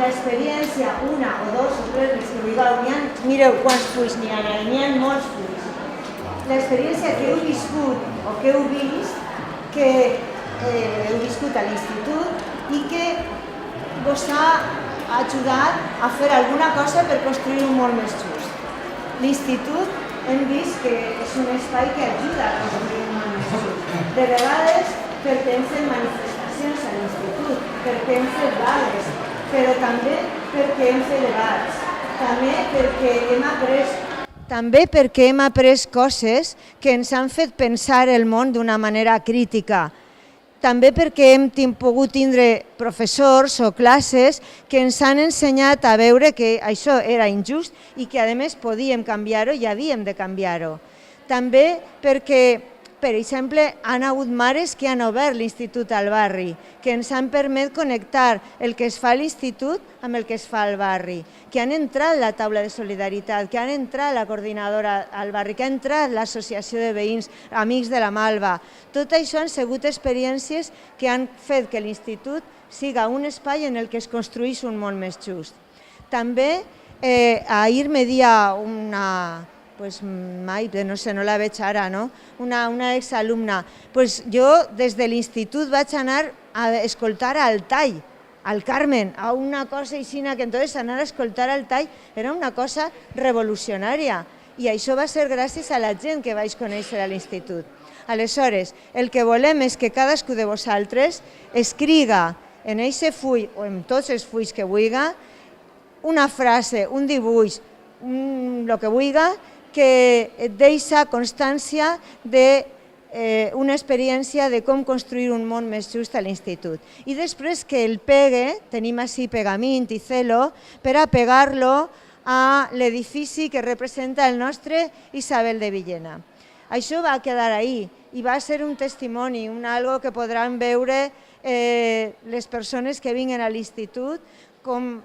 l'experiència, una o dos o tres, les que vulgueu, mireu quants fulls n'hi ha molts fulls. L'experiència que heu viscut o que heu vist, que heu viscut a l'institut i que vos ha ajudat a fer alguna cosa per construir un món més just. L'institut hem vist que és un espai que ajuda a construir un món més just. De vegades perquè hem fet manifestacions a l'institut, perquè hem fet vagues, però també perquè hem fet debats, també perquè hem après coses que ens han fet pensar el món d'una manera crítica, també perquè hem pogut tindre professors o classes que ens han ensenyat a veure que això era injust i que a més podíem canviar-ho i havíem de canviar-ho. També perquè, per exemple, han hagut mares que han obert l'institut al barri, que ens han permès connectar el que es fa a l'institut amb el que es fa al barri, que han entrat la taula de solidaritat, que han entrat la coordinadora al barri, que ha entrat l'associació de veïns, amics de la Malva. Tot això han sigut experiències que han fet que l'institut siga un espai en el que es construís un món més just. També ahir me dia una... mai, no sé, no la veig ara, no? Una exalumna. Jo des de l'institut vaig anar a escoltar al tall, al Carmen, a una cosa així, que entonces anar a escoltar al tall era una cosa revolucionària i això va ser gràcies a la gent que vaig conèixer a l'institut. Aleshores, el que volem és que cadascú de vosaltres escriga en aquest full o en tots els fulls que vulgui una frase, un dibuix, el que vulgui, que et deixa constància d'una experiència de com construir un món més just a l'institut. I després que el pegue, tenim així pegament i celo, per a pegar-lo a l'edifici que representa el nostre Isabel de Villena. Això va quedar ahí i va ser un testimoni, algo que podran veure les persones que vinguen a l'institut com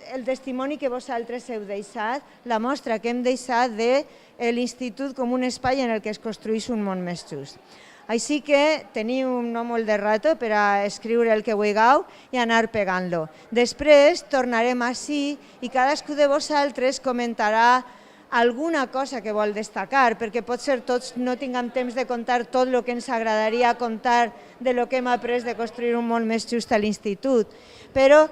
el testimoni que vosaltres heu deixat, la mostra que hem deixat de l'institut com un espai en el que es construís un món més just. Així que teniu no molt de rato per a escriure el que vulgueu i anar pegant-lo. Després tornarem així i cadascú de vosaltres comentarà alguna cosa que vol destacar, perquè potser tots no tinguem temps de contar tot el que ens agradaria contar de lo que hem après de construir un món més just a l'institut, però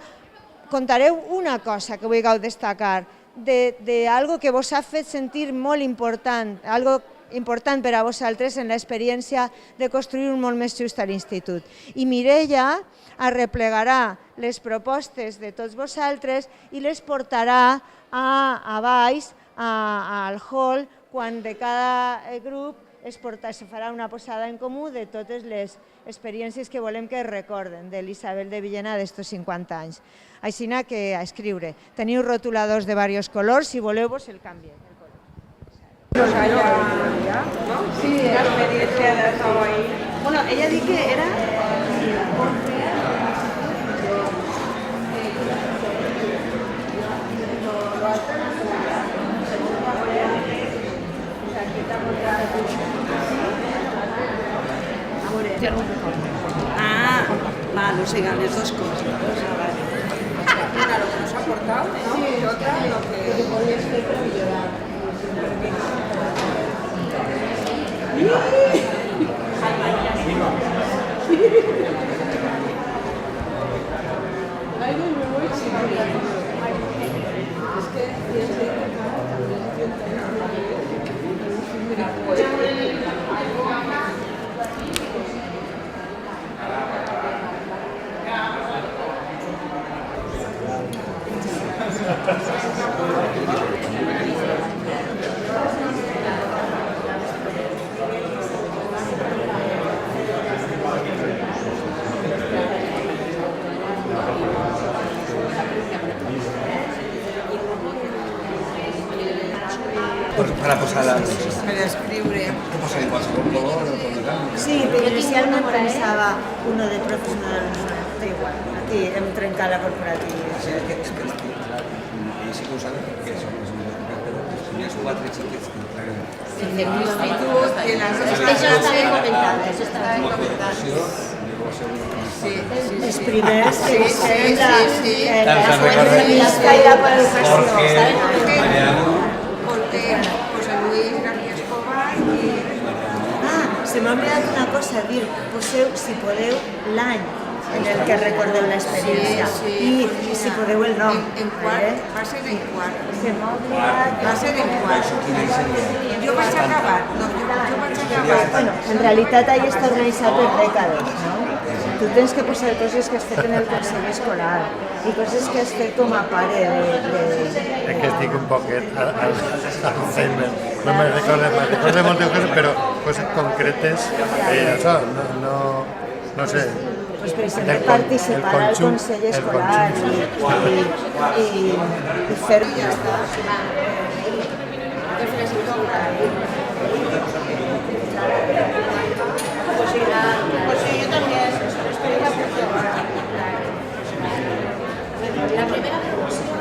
contareu una cosa que vulgueu destacar, d'algo que vos ha fet sentir molt important, algo important per a vosaltres en l'experiència de construir un món més just a l'institut. I Mireia arreplegarà les propostes de tots vosaltres i les portarà a baix al hall quan de cada grup es farà una posada en comú de totes les experiències que volem que es recorden de l'Isabel de Villena d'estos 50 anys. Així que a escriure. Teniu rotuladors de diversos colors, si voleu vos el canviem. Sí, la experiencia de estado ahí. Bueno, ella dijo que era... Ah, vale, o sea, las dos cosas. Una lo que nos ha aportado, ¿no? Y otra lo que podría ser para llorar. Para posar la... Per escriure. ¿Qué posa en qualsevol color o color? Sí, però inicialment pensava uno de professional, da igual, aquí hem trencat la corporativa. Sí, és que sí que ho saben, perquè són els millors, però els 4 xiquets que traguen. L'institut i les... Això estava comentant, això estava comentant. Llavors, els primers que Sí, sembla sí. la feminista i la educació. Porque José Luis García Escobar y... Se m'ha oblidat una cosa, dir, poseu, si podeu, l'any en el que recordeu l'experiència i si podeu el nom. En quart, va ser en quart. Se m'ha oblidat... Va ser en quart. Jo vaig acabar, no, jo vaig acabar. Bueno, en realitat ahí està organitzat per dècades, no? Tu tens que posar coses que has fet en el consell escolar i coses que has fet com a pare de... Es que estic un poquet Alzheimer. No me recordo moltes coses, però coses concretes, això, no sé. Pues per exemple, participar al consell escolar i fer... La primera promoció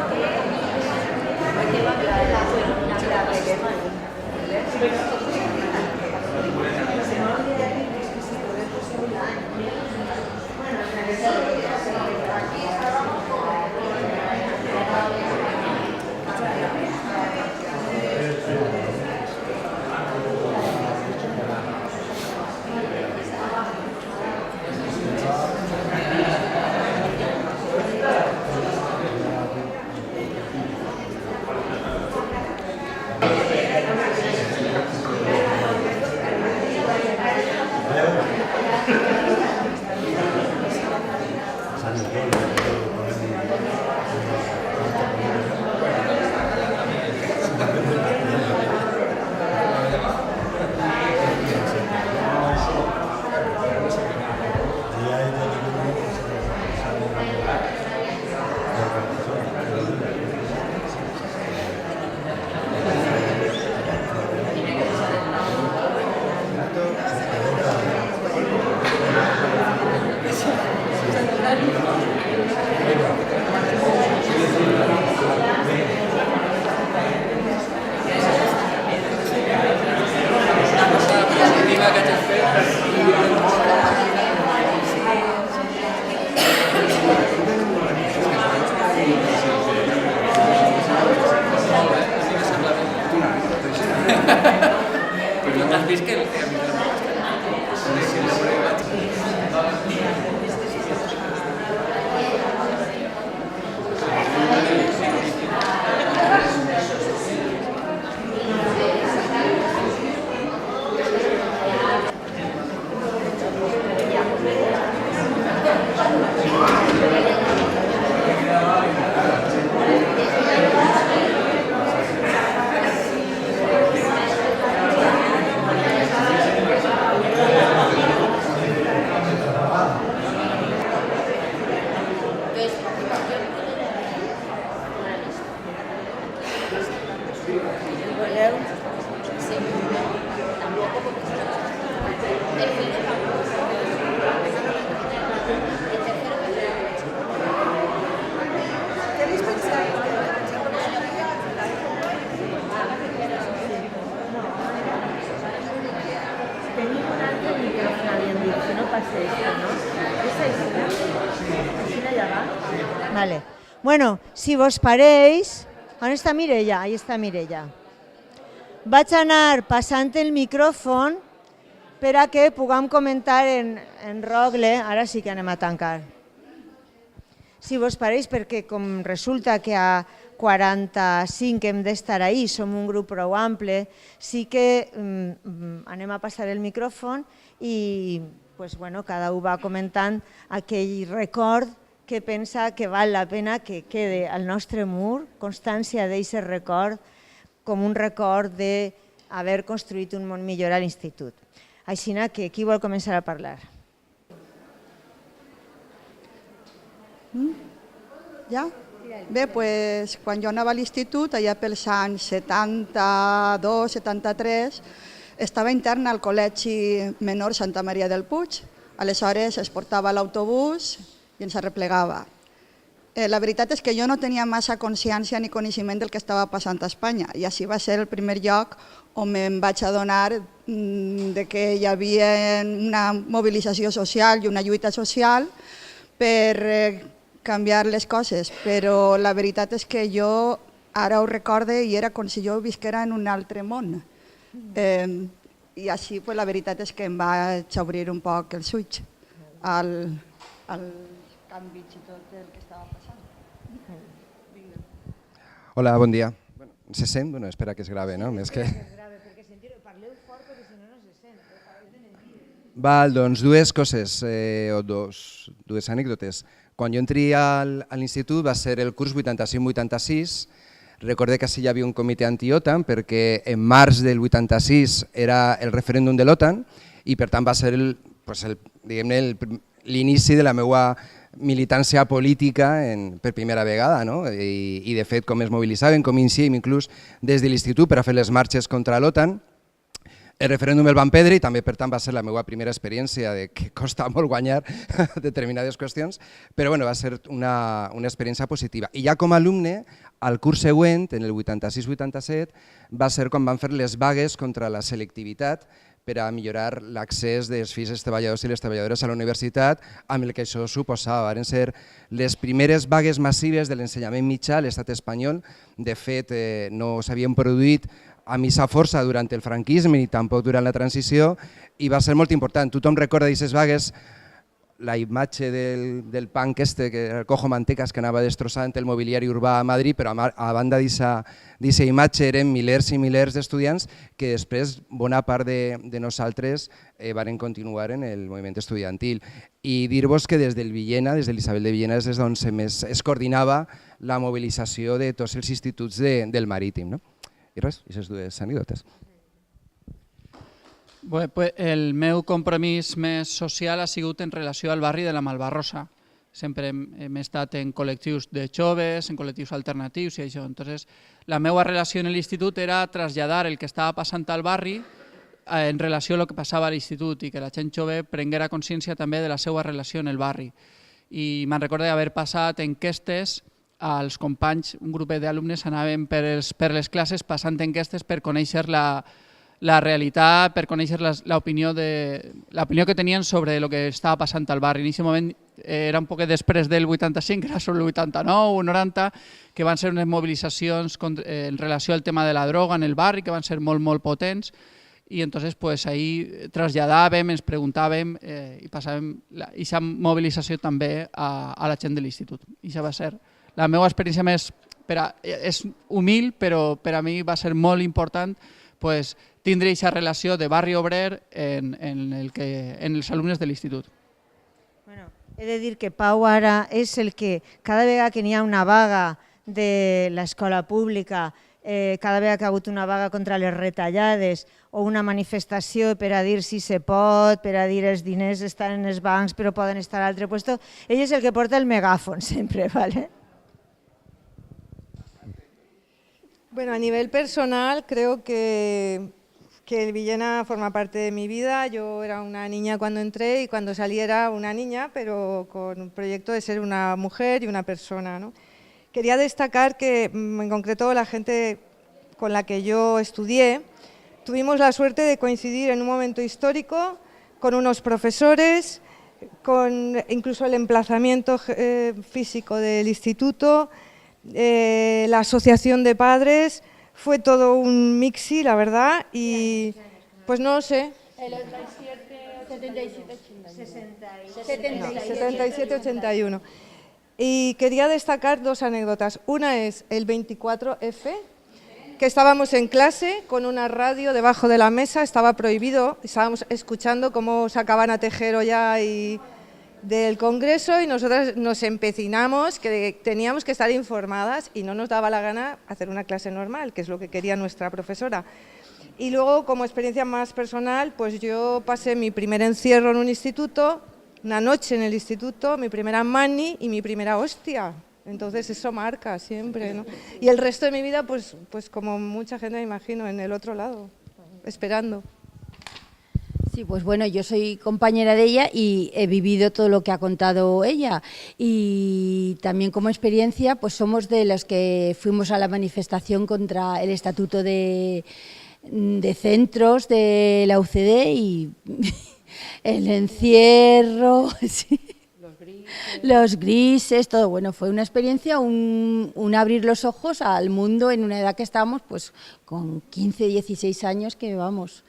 Vale. Bueno, si vos pareix... On està Mireia? Ahí està Mireia. Vaig anar passant el micròfon per a que puguem comentar en rogle. Ara sí que anem a tancar. Si vos pareix, perquè com resulta que a 45 hem d'estar ahí, som un grup prou ample, sí que anem a passar el micròfon i pues, bueno, cada un va comentant aquell record que pensa que val la pena que quede al nostre mur, constància d'aquest record, com un record d'haver construït un món millor a l'institut. Així que qui vol començar a parlar? Ja? Bé, doncs, quan jo anava a l'institut, allà pels anys 72, 73, estava interna al Col·legi Menor Santa Maria del Puig. Aleshores es portava l'autobús i ens arreplegava. La veritat és que jo no tenia massa consciència ni coneixement del que estava passant a Espanya i així va ser el primer lloc on em vaig adonar de que hi havia una mobilització social i una lluita social per canviar les coses, però la veritat és que jo ara ho recorde i era com si jo visquera en un altre món. I així la veritat és que em vaig obrir un poc els ulls al canvi i tot el que estava passant. Hola, bon dia. Se sent? Bueno, espera que es grave, no? Més que... Val, doncs dues coses, o dues anècdotes. Quan jo entri a l'institut va ser el curs 85-86, recordé que sí hi havia un comitè anti-OTAN perquè en març del 86 era el referèndum de l'OTAN i per tant va ser l'inici de la meva militància política per primera vegada, no? I de fet com es mobilitzaven, com iniciem inclús des de l'institut per a fer les marxes contra l'OTAN. El referèndum el van perdre i també per tant va ser la meva primera experiència de que costa molt guanyar determinades qüestions, però va ser una experiència positiva. I ja com a alumne, al curs següent, en el 86-87, va ser quan van fer les vagues contra la selectivitat per a millorar l'accés dels fills dels treballadors i les treballadores a la universitat, amb el que això suposava. Van ser les primeres vagues massives de l'ensenyament mitjà a l'estat espanyol. De fet, no s'havien produït a missa força durant el franquisme ni tampoc durant la transició i va ser molt important. Tothom recorda d'aquestes vagues la imatge del punk el cojo mantecas que anava destrossant el mobiliari urbà a Madrid, però a banda d'aquesta imatge eren milers i milers d'estudiants que després bona part de nosaltres varen continuar en el moviment estudiantil. I dir-vos que des del Villena, des de l'Isabel de Villena, és d'on es coordinava la mobilització de tots els instituts del Marítim. I res, aquestes dues anècdotes. El meu compromís més social ha sigut en relació al barri de la Malvarrosa. Sempre hem estat en col·lectius de joves, en col·lectius alternatius i això. Entonces, la meva relació en l'institut era traslladar el que estava passant al barri en relació a el que passava a l'institut i que la gent jove prenguera consciència també de la seva relació en el barri. I me'n recordo d'haver passat enquestes als companys, un grup d'alumnes anaven per les classes passant enquestes per conèixer la realitat, per conèixer l'opinió que tenien sobre el que estava passant al barri. En aquest moment era un poc després del 85, era sobre el 89 o 90, que van ser unes mobilitzacions en relació al tema de la droga en el barri, que van ser molt, molt potents, i entonces ahí traslladàvem, ens preguntàvem i passàvem aquesta mobilització també a la gent de l'institut. I això va ser la meva experiència més... És humil, però per a mi va ser molt important tindre aquesta relació de barri obrer en els alumnes de l'institut. He de dir que Pau ara és el que cada vegada que n'hi ha una vaga de l'escola pública, cada vegada que ha hagut una vaga contra les retallades o una manifestació per a dir si se pot, per a dir els diners estan en els bancs però poden estar a l'altre lloc, ell és el que porta el megàfon sempre, ¿vale? Bueno, a nivel personal creo que el Villena forma parte de mi vida. Yo era una niña cuando entré y cuando salí era una niña, pero con un proyecto de ser una mujer y una persona, ¿no? Quería destacar que en concreto la gente con la que yo estudié tuvimos la suerte de coincidir en un momento histórico con unos profesores, con incluso el emplazamiento físico del instituto, la asociación de padres, fue todo un mixi, la verdad, y pues no sé. 77-81. Y quería destacar dos anécdotas. Una es el 24F, que estábamos en clase con una radio debajo de la mesa, estaba prohibido, estábamos escuchando cómo sacaban a Tejero ya y del Congreso y nosotras nos empecinamos que teníamos que estar informadas y no nos daba la gana hacer una clase normal, que es lo que quería nuestra profesora. Y luego, como experiencia más personal, pues yo pasé mi primer encierro en un instituto, una noche en el instituto, mi primera mani y mi primera hostia. Entonces eso marca siempre, ¿no? Y el resto de mi vida, pues como mucha gente me imagino, en el otro lado, esperando. Sí, pues bueno, yo soy compañera de ella y he vivido todo lo que ha contado ella. Y también como experiencia, pues somos de los que fuimos a la manifestación contra el estatuto de centros de la UCD y el encierro, sí, los grises, todo. Bueno, fue una experiencia, un abrir los ojos al mundo en una edad que estábamos pues con 15, 16 años, que vamos,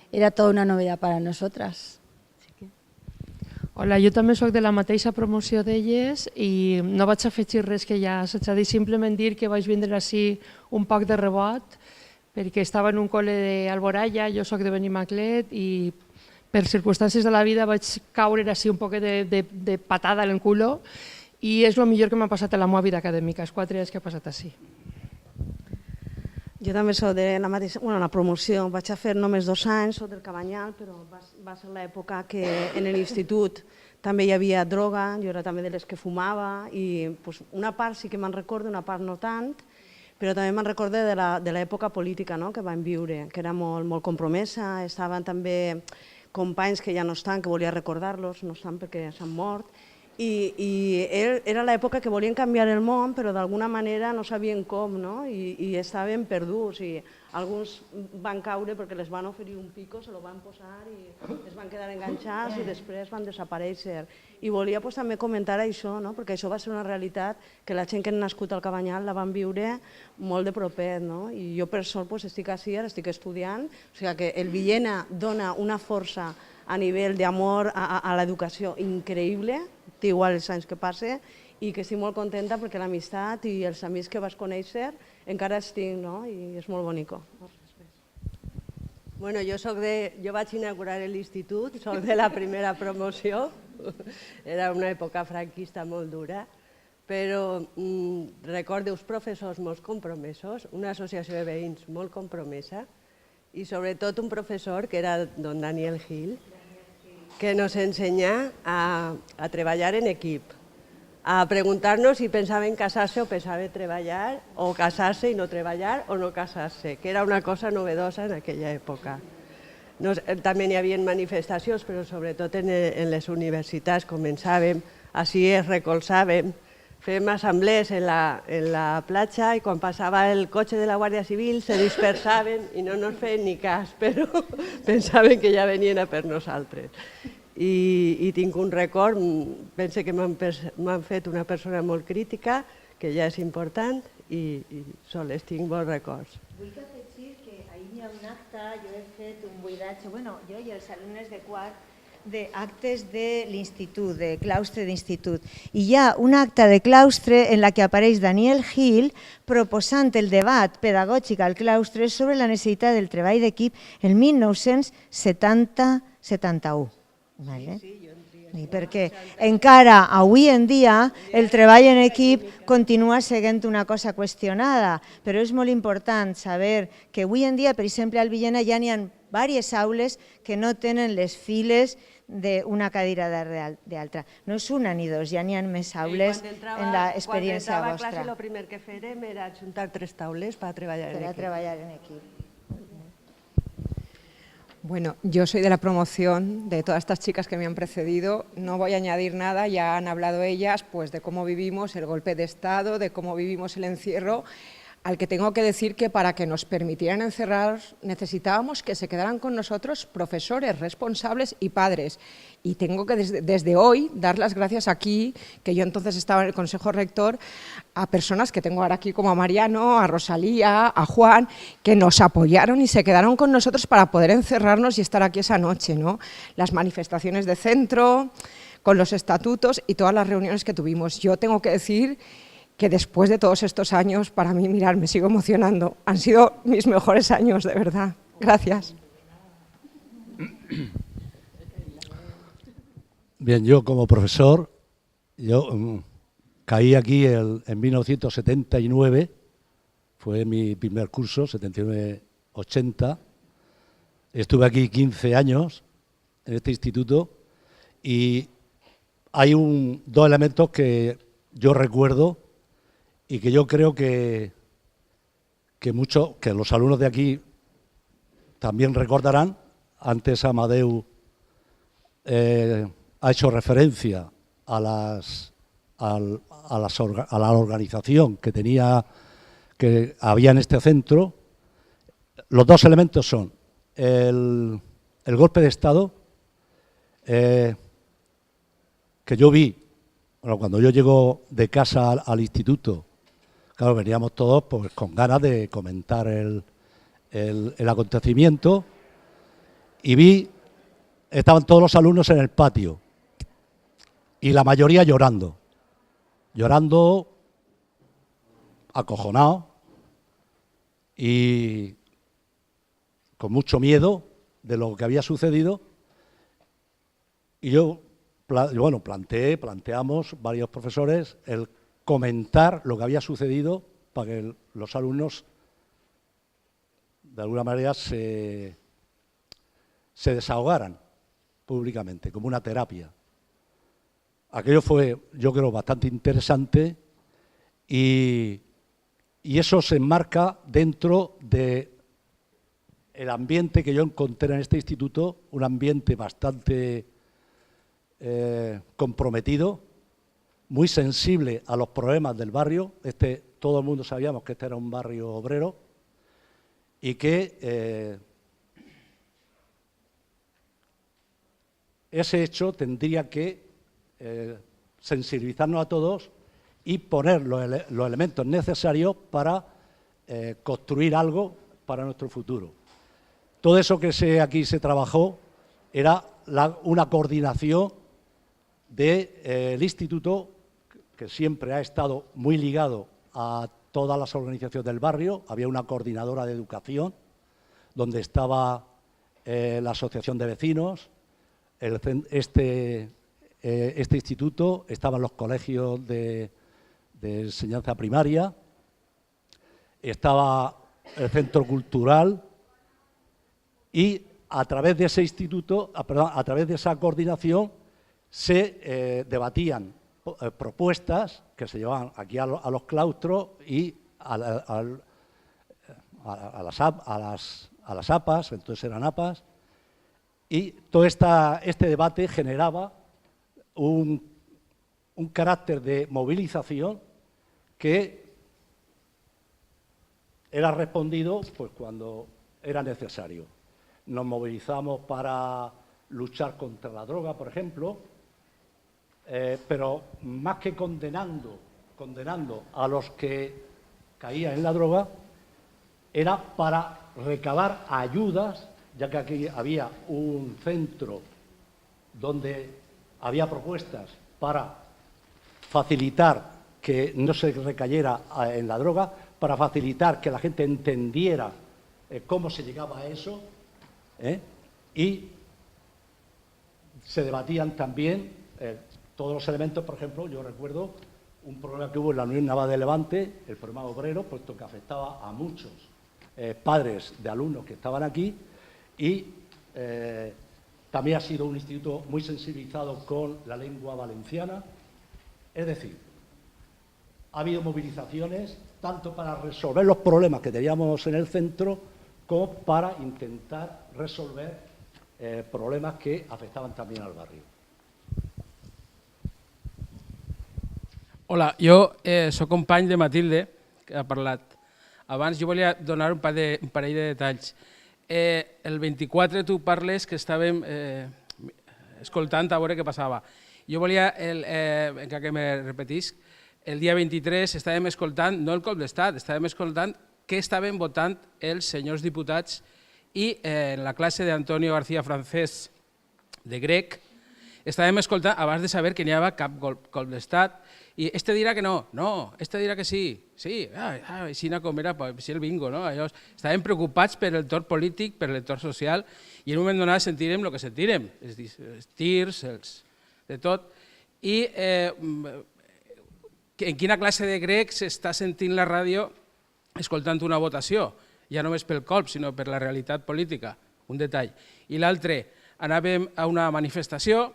era toda una novedad para nosotras. Hola, jo també sóc de la mateixa promoció d'elles i no vaig afegir res que ja s'ha dit, simplement dir que vaig vindre ací un poc de rebot perquè estava en un col·le d'Alboraya, jo sóc de Benimaclet i per circumstàncies de la vida vaig caure així un poc de patada en el culo i és el millor que m'ha passat a la meva vida acadèmica, els 4 anys que he passat així. Jo també soc de la mateixa, la promoció, vaig a fer només 2 anys, soc del Cabanyal, però va ser l'època que en l'institut també hi havia droga, jo era també de les que fumava i una part sí que me'n recordo, una part no tant, però també me'n recordo de l'època política que vam viure, que era molt compromesa, estaven també companys que ja no estan, que volia recordar-los, no estan perquè s'han mort, i era l'època que volien canviar el món, però d'alguna manera no sabien com, i estaven perduts, i alguns van caure perquè les van oferir un pico, se lo van posar i es van quedar enganxats i després van desaparèixer. I volia també comentar això, perquè això va ser una realitat que la gent que han nascut al Cabanyal la van viure molt de propet, i jo per sort estic ací, ara estic estudiant, o sigui que el Villena dona una força a nivell d'amor a l'educació increïble, té igual els anys que passe, i que estic molt contenta perquè l'amistat i els amics que vas conèixer encara els tinc, i és molt bonic. Bueno, jo vaig inaugurar l'institut, soc de la primera promoció, era una època franquista molt dura, però recordo uns professors molt compromesos, una associació de veïns molt compromesa i sobretot un professor que era don Daniel Gil, que nos enseña a treballar en equip, a preguntar-nos si pensava en casar-se o pensava en treballar, o casar-se i no treballar o no casar-se, que era una cosa novedosa en aquella època. També n'hi havia manifestacions, però sobretot en les universitats començàvem, així es recolzàvem, fèiem assemblees en la platja i quan passava el cotxe de la Guàrdia Civil se dispersaven i no ens feien ni cas, però pensaven que ja venien a per nosaltres. I tinc un record, penso que m'han fet una persona molt crítica, que ja és important, i sols tinc bons records. Vull afegir que ahir hi ha un acte, jo he fet un buidatge, jo i els alumnes de quart, d'actes de l'institut, de claustre d'institut. I hi ha un acte de claustre en la que apareix Daniel Gil proposant el debat pedagògic al claustre sobre la necessitat del treball d'equip el 1970-71. Perquè encara avui en dia el treball en equip continua sent una cosa qüestionada, però és molt important saber que avui en dia, per exemple, al Villena ja n'hi ha diverses aules que no tenen les files d'una cadira darrere d'altra. No és una ni dos, ja n'hi ha més aules en l'experiència vostra. Quan entrava a classe, el primer que fèrem era juntar 3 taules per treballar en equip. Bueno, yo soy de la promoción de todas estas chicas que me han precedido. No voy a añadir nada, ya han hablado ellas pues de cómo vivimos el golpe de Estado, de cómo vivimos el encierro, al que tengo que decir que para que nos permitieran encerrar necesitábamos que se quedaran con nosotros profesores, responsables y padres. Y tengo que desde hoy dar las gracias aquí, que yo entonces estaba en el Consejo Rector, a personas que tengo ahora aquí como a Mariano, a Rosalía, a Juan, que nos apoyaron y se quedaron con nosotros para poder encerrarnos y estar aquí esa noche, ¿no? Las manifestaciones de centro, con los estatutos y todas las reuniones que tuvimos. Yo tengo que decir que después de todos estos años, para mí, mirar, me sigo emocionando. Han sido mis mejores años, de verdad. Gracias. Bien, yo como profesor, caí aquí en 1979, fue mi primer curso, 79-80. Estuve aquí 15 años en este instituto y hay dos elementos que yo recuerdo y que yo creo que los alumnos de aquí también recordarán. Antes Amadeu ha hecho referencia a la organización que había en este centro. Los dos elementos son el golpe de Estado, que yo vi, bueno, cuando yo llego de casa al instituto, claro, veníamos todos pues, con ganas de comentar el acontecimiento, y estaban todos los alumnos en el patio, y la mayoría llorando, acojonados, y con mucho miedo de lo que había sucedido. Y yo, bueno, planteamos varios profesores el comentar lo que había sucedido para que los alumnos de alguna manera se desahogaran públicamente, como una terapia. Aquello fue, yo creo, bastante interesante, y eso se enmarca dentro del ambiente que yo encontré en este instituto, un ambiente bastante comprometido, muy sensible a los problemas del barrio. Todo el mundo sabíamos que este era un barrio obrero, y que ese hecho tendría que sensibilizarnos a todos y poner los elementos necesarios para construir algo para nuestro futuro. Todo eso que aquí se trabajó era una coordinación del instituto, que siempre ha estado muy ligado a todas las organizaciones del barrio. Había una coordinadora de educación, donde estaba la asociación de vecinos, este instituto, estaban los colegios de enseñanza primaria, estaba el centro cultural, y a través de ese instituto, a través de esa coordinación, se debatían propuestas que se llevaban aquí a los claustros y a las APAs, entonces eran APAs, y todo este debate generaba un carácter de movilización que era respondido pues, cuando era necesario. Nos movilizamos para luchar contra la droga, por ejemplo, pero más que condenando a los que caían en la droga, era para recabar ayudas, ya que aquí había un centro donde había propuestas para facilitar que no se recayera en la droga, para facilitar que la gente entendiera cómo se llegaba a eso, y se debatían también todos los elementos. Por ejemplo, yo recuerdo un problema que hubo en la Unión Naval de Levante, el problema obrero, puesto que afectaba a muchos padres de alumnos que estaban aquí, y también ha sido un instituto muy sensibilizado con la lengua valenciana. Es decir, ha habido movilizaciones tanto para resolver los problemas que teníamos en el centro, como para intentar resolver problemas que afectaven també al barri. Hola, jo soc company de Matilde, que ha parlat. Abans jo volia donar un parell de detalls. El 24 tu parles que estàvem escoltant a veure què passava. Jo volia, encara que me repetisc, el dia 23 estàvem escoltant, no el cop d'estat, estàvem escoltant què estaven votant els senyors diputats, i en la classe d'Antonio García Francés de grec estàvem escoltant, abans de saber que n'hi havia cap cop d'estat, i este dirà que no, no, este dirà que sí, així com era el bingo, no? Estàvem preocupats per el torn polític, per el torn social, i en un moment donat sentirem el que sentirem, els tirs, de tot, i en quina classe de grec s'està sentint la ràdio escoltant una votació, ja només pel colp, sinó per la realitat política, un detall. I l'altre, anàvem a una manifestació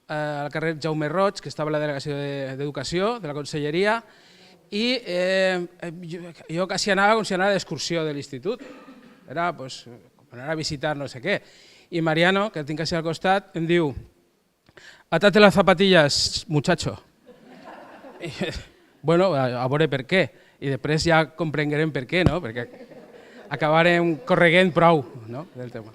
al carrer Jaume Roig, que estava a la delegació d'Educació, de la Conselleria, i jo quasi anava com si anava d'excursió de l'institut, era anar a visitar no sé què. I Mariano, que el tinc així al costat, em diu, Atate las zapatillas, muchacho. Bueno, a veure per què. I després ja comprenguerem per què, no? Perquè acabarem correguent prou, ¿no?, del tema.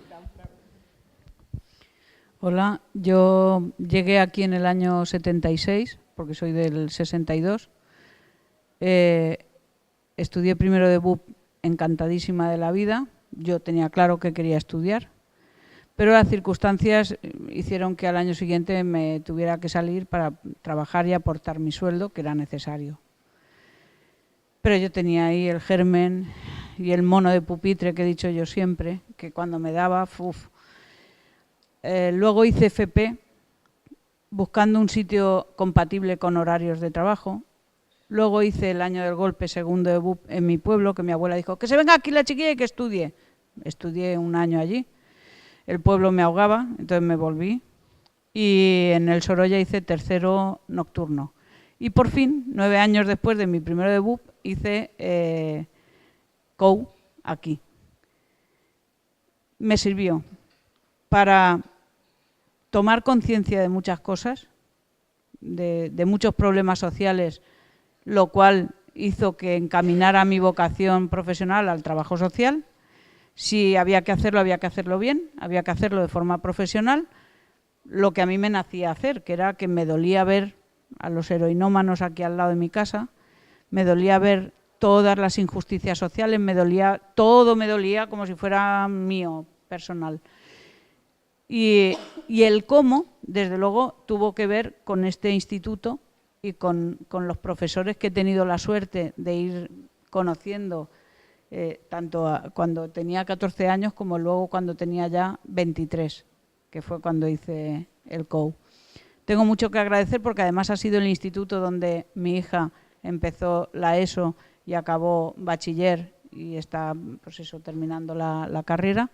Hola, yo llegué aquí en el año 76, porque soy del 62. Estudié primero de BUP, encantadísima de la vida. Yo tenía claro que quería estudiar, pero las circunstancias hicieron que al año siguiente me tuviera que salir para trabajar y aportar mi sueldo, que era necesario. Pero yo tenía ahí el germen y el mono de pupitre que he dicho yo siempre, que cuando me daba, luego hice FP buscando un sitio compatible con horarios de trabajo. Luego hice el año del golpe segundo de BUP en mi pueblo, que mi abuela dijo que se venga aquí la chiquilla y que estudie. Estudié un año allí. El pueblo me ahogaba, entonces me volví. Y en el Sorolla hice tercero nocturno. Y por fin, 9 años después de mi primero de BUP, hice COU aquí. Me sirvió para tomar conciencia de muchas cosas, de muchos problemas sociales, lo cual hizo que encaminara mi vocación profesional al trabajo social. Si había que hacerlo bien, había que hacerlo de forma profesional, lo que a mí me nacía hacer, que era que me dolía ver a los heroinómanos aquí al lado de mi casa, me dolía ver todas las injusticias sociales, todo me dolía como si fuera mío, personal. Y el cómo, desde luego, tuvo que ver con este instituto y con los profesores que he tenido la suerte de ir conociendo, tanto cuando tenía 14 años como luego cuando tenía ya 23, que fue cuando hice el COU. Tengo mucho que agradecer porque además ha sido el instituto donde mi hija empezó la ESO y acabó bachiller y está, pues eso, terminando la carrera.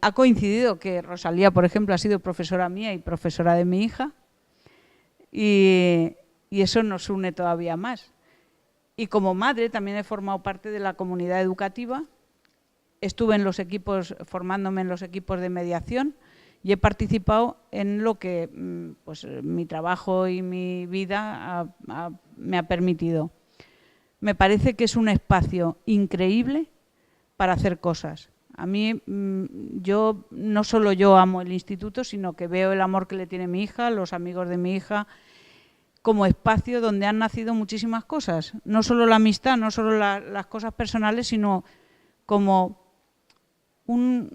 Ha coincidido que Rosalía, por ejemplo, ha sido profesora mía y profesora de mi hija, y eso nos une todavía más. Y como madre también he formado parte de la comunidad educativa, estuve en los equipos, formándome en los equipos de mediación, y he participado en lo que pues, mi trabajo y mi vida me ha permitido. Me parece que es un espacio increíble para hacer cosas. A mí, no solo yo amo el instituto, sino que veo el amor que le tiene mi hija, los amigos de mi hija, como espacio donde han nacido muchísimas cosas. No solo la amistad, no solo las cosas personales, sino como un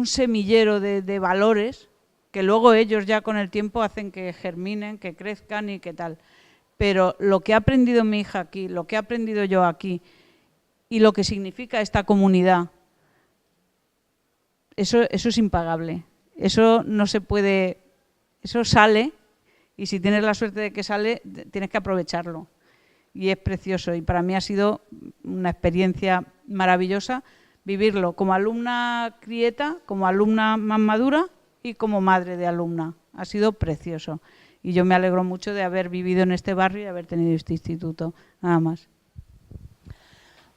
semillero de valores que luego ellos ya con el tiempo hacen que germinen, que crezcan y que tal. Pero lo que ha aprendido mi hija aquí, lo que he aprendido yo aquí y lo que significa esta comunidad, eso es impagable. Eso no se puede, eso sale, y si tienes la suerte de que sale, tienes que aprovecharlo. Y es precioso, y para mí ha sido una experiencia maravillosa vivirlo como alumna crieta, como alumna más madura y como madre de alumna. Ha sido precioso. Y yo me alegro mucho de haber vivido en este barrio y haber tenido este instituto, nada más.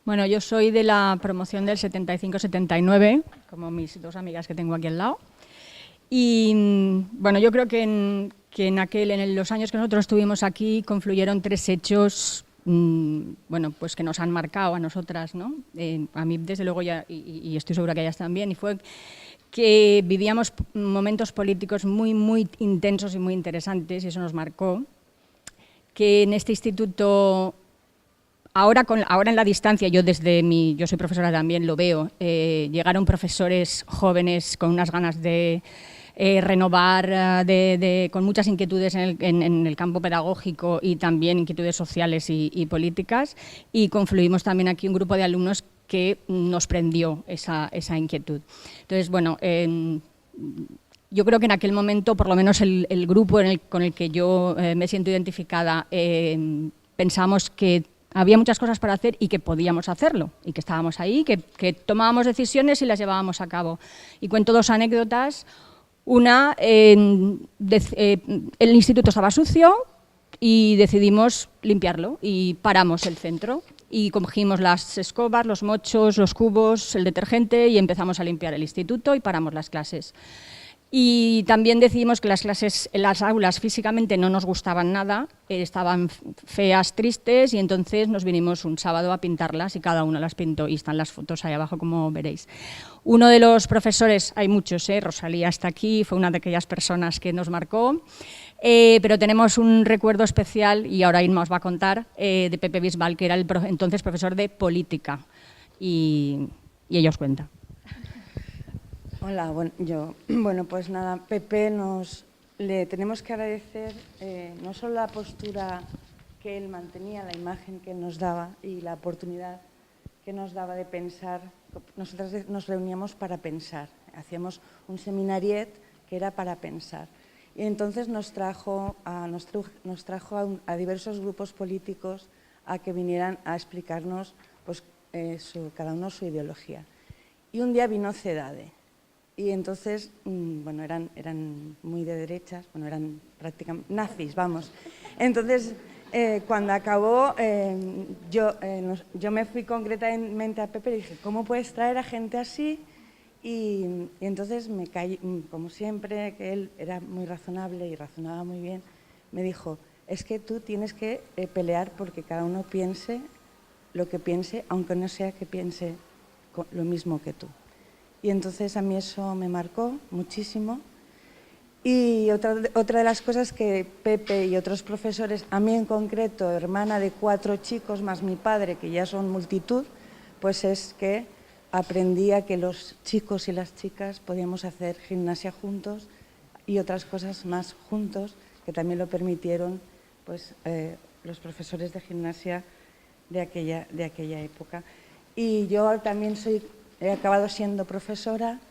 Bueno, yo soy de la promoción del 75-79, como mis dos amigas que tengo aquí al lado. Y bueno, yo creo que en los años que nosotros estuvimos aquí confluyeron 3 hechos bueno, pues que nos han marcado a nosotras, ¿no? A mí desde luego ya, y estoy segura que a ellas también, y fue que vivíamos momentos políticos muy, muy intensos y muy interesantes, y eso nos marcó, que en este instituto, ahora en la distancia, yo soy profesora también, lo veo, llegaron profesores jóvenes con unas ganas de renovar, con muchas inquietudes en el campo pedagógico y también inquietudes sociales y políticas, y confluimos también aquí un grupo de alumnos que nos prendió esa inquietud. Entonces, bueno, yo creo que en aquel momento, por lo menos el grupo con el que yo me siento identificada, pensamos que había muchas cosas para hacer y que podíamos hacerlo, y que estábamos ahí, que tomábamos decisiones y las llevábamos a cabo. Y cuento 2 anécdotas. Una, el instituto estaba sucio y decidimos limpiarlo y paramos el centro y cogimos las escobas, los mochos, los cubos, el detergente y empezamos a limpiar el instituto y paramos las clases. Y también decidimos que las clases en las aulas físicamente no nos gustaban nada, estaban feas, tristes, y entonces nos vinimos un sábado a pintarlas y cada una las pintó y están las fotos ahí abajo, como veréis. Uno de los profesores, hay muchos, Rosalía está aquí, fue una de aquellas personas que nos marcó, pero tenemos un recuerdo especial, y ahora Irma os va a contar, de Pepe Bisbal, que era el entonces profesor de política, y ella os cuenta. Hola, bueno, pues nada, Pepe, le tenemos que agradecer no solo la postura que él mantenía, la imagen que nos daba y la oportunidad que nos daba de pensar. Nosotras nos reuníamos para pensar, hacíamos un seminariet que era para pensar. Y entonces nos trajo a diversos grupos políticos a que vinieran a explicarnos pues, cada uno su ideología. Y un día vino CEDADE. Y entonces, bueno, eran muy de derechas, bueno, eran prácticamente nazis, vamos. Entonces, cuando acabó, yo me fui concretamente a Pepe y dije, ¿cómo puedes traer a gente así? Y entonces me caí, como siempre, que él era muy razonable y razonaba muy bien, me dijo, es que tú tienes que pelear porque cada uno piense lo que piense, aunque no sea que piense lo mismo que tú. Y entonces a mí eso me marcó muchísimo. Y otra de las cosas que Pepe y otros profesores, a mí en concreto, hermana de 4 chicos más mi padre, que ya son multitud, pues es que aprendí a que los chicos y las chicas podíamos hacer gimnasia juntos y otras cosas más juntos, que también lo permitieron pues, los profesores de gimnasia de aquella época. Y yo también he acabado siendo profesora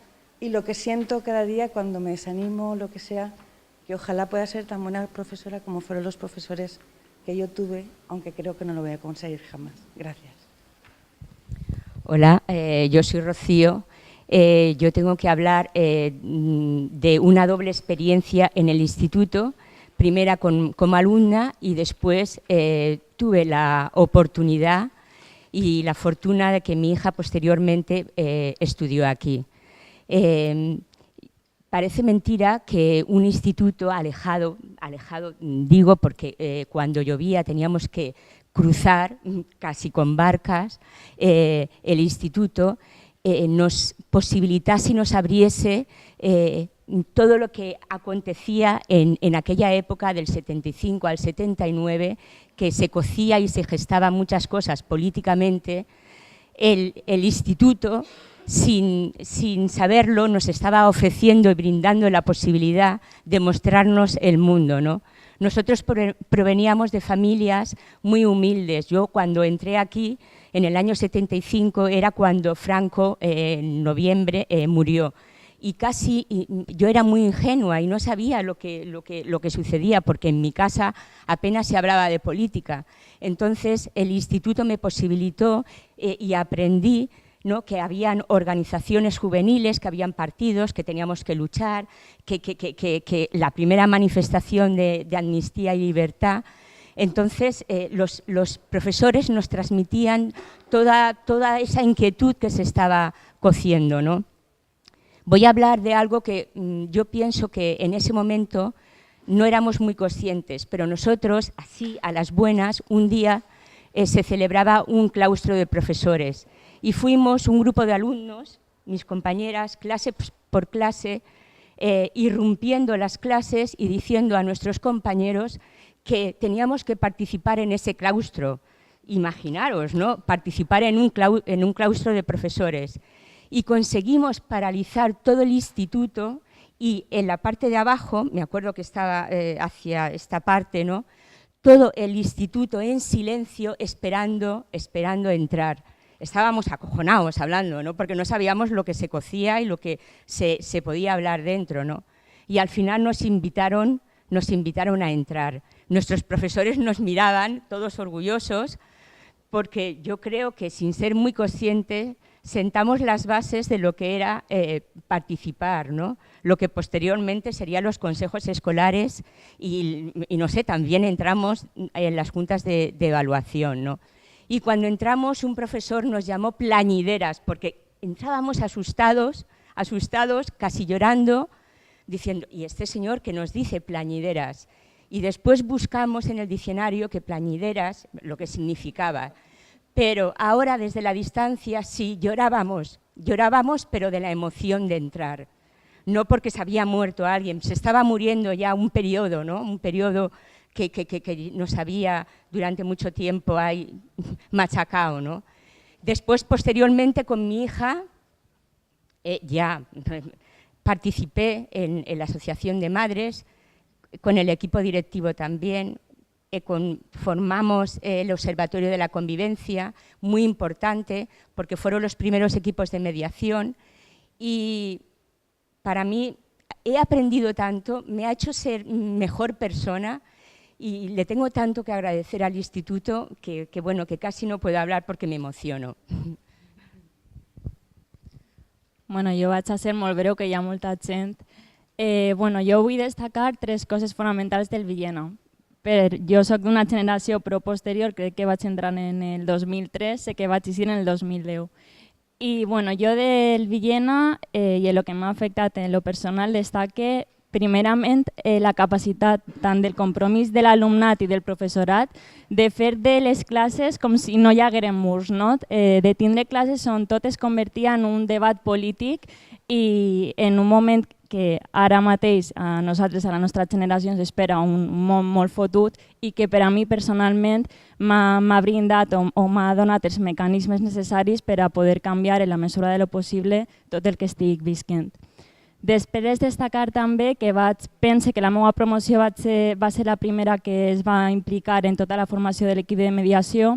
y lo que siento cada día cuando me desanimo, lo que sea, que ojalá pueda ser tan buena profesora como fueron los profesores que yo tuve, aunque creo que no lo voy a conseguir jamás. Gracias. Hola, yo soy Rocío. Yo tengo que hablar de una doble experiencia en el instituto, primera como alumna y después tuve la oportunidad y la fortuna de que mi hija posteriormente estudió aquí. Parece mentira que un instituto alejado digo porque cuando llovía teníamos que cruzar casi con barcas el instituto, nos posibilitase y nos abriese todo lo que acontecía en aquella época del 75 al 79, que se cocía y se gestaban muchas cosas políticamente. El instituto, sin saberlo, nos estaba ofreciendo y brindando la posibilidad de mostrarnos el mundo, ¿no? Nosotros proveníamos de familias muy humildes. Yo cuando entré aquí, en el año 75, era cuando Franco, en noviembre, murió. Y yo era muy ingenua y no sabía lo que sucedía, porque en mi casa apenas se hablaba de política. Entonces el instituto me posibilitó y aprendí, ¿no?, que habían organizaciones juveniles, que habían partidos, que teníamos que luchar, que la primera manifestación de amnistía y libertad. Entonces los profesores nos transmitían toda esa inquietud que se estaba cociendo, ¿no? Voy a hablar de algo que yo pienso que en ese momento no éramos muy conscientes, pero nosotros, así a las buenas, un día se celebraba un claustro de profesores y fuimos un grupo de alumnos, mis compañeras, clase por clase, irrumpiendo las clases y diciendo a nuestros compañeros que teníamos que participar en ese claustro. Imaginaros, ¿no?, participar en un claustro de profesores. Y conseguimos paralizar todo el instituto y en la parte de abajo, me acuerdo que estaba hacia esta parte, ¿no?, todo el instituto en silencio esperando entrar. Estábamos acojonados hablando, ¿no?, porque no sabíamos lo que se cocía y lo que se podía hablar dentro, ¿no? Y al final nos invitaron a entrar. Nuestros profesores nos miraban todos orgullosos, porque yo creo que sin ser muy conscientes sentamos las bases de lo que era participar, ¿no?, lo que posteriormente serían los consejos escolares y no sé, también entramos en las juntas de evaluación, ¿no? Y cuando entramos, un profesor nos llamó plañideras, porque entrábamos asustados, casi llorando, diciendo, ¿y este señor que nos dice plañideras? Y después buscamos en el diccionario que plañideras, lo que significaba. Pero ahora desde la distancia sí, llorábamos, pero de la emoción de entrar. No porque se había muerto alguien, se estaba muriendo ya un periodo, ¿no? Un periodo que nos había durante mucho tiempo ahí machacado, ¿no? Después, posteriormente, con mi hija, ya participé en la Asociación de Madres, con el equipo directivo también, formamos el Observatorio de la Convivencia, muy importante, porque fueron los primeros equipos de mediación, y para mí he aprendido tanto, me ha hecho ser mejor persona, y le tengo tanto que agradecer al instituto que bueno, que casi no puedo hablar porque me emociono. Bueno, jo vaig a ser molt breu, que hi ha molta gent. Bueno, jo vull destacar 3 coses fonamentals del Villena. Jo soc d'una generació però posterior, crec que vaig entrar en el 2003, sé que vaig eixir en el 2010. I bueno, jo del Villena i el que m'ha afectat en lo personal destaque primerament la capacitat tant del compromís de l'alumnat i del professorat de fer de les classes com si no hi hagueren murs, no? De tindre classes on tot es convertia en un debat polític i en un moment que ara mateix a nosaltres, a la nostra generació, ens espera un món molt fotut i que per a mi personalment m'ha brindat o m'ha donat els mecanismes necessaris per a poder canviar en la mesura de lo possible tot el que estic visquent. Després destacar també que pense que la meva promoció va ser la primera que es va implicar en tota la formació de l'equip de mediació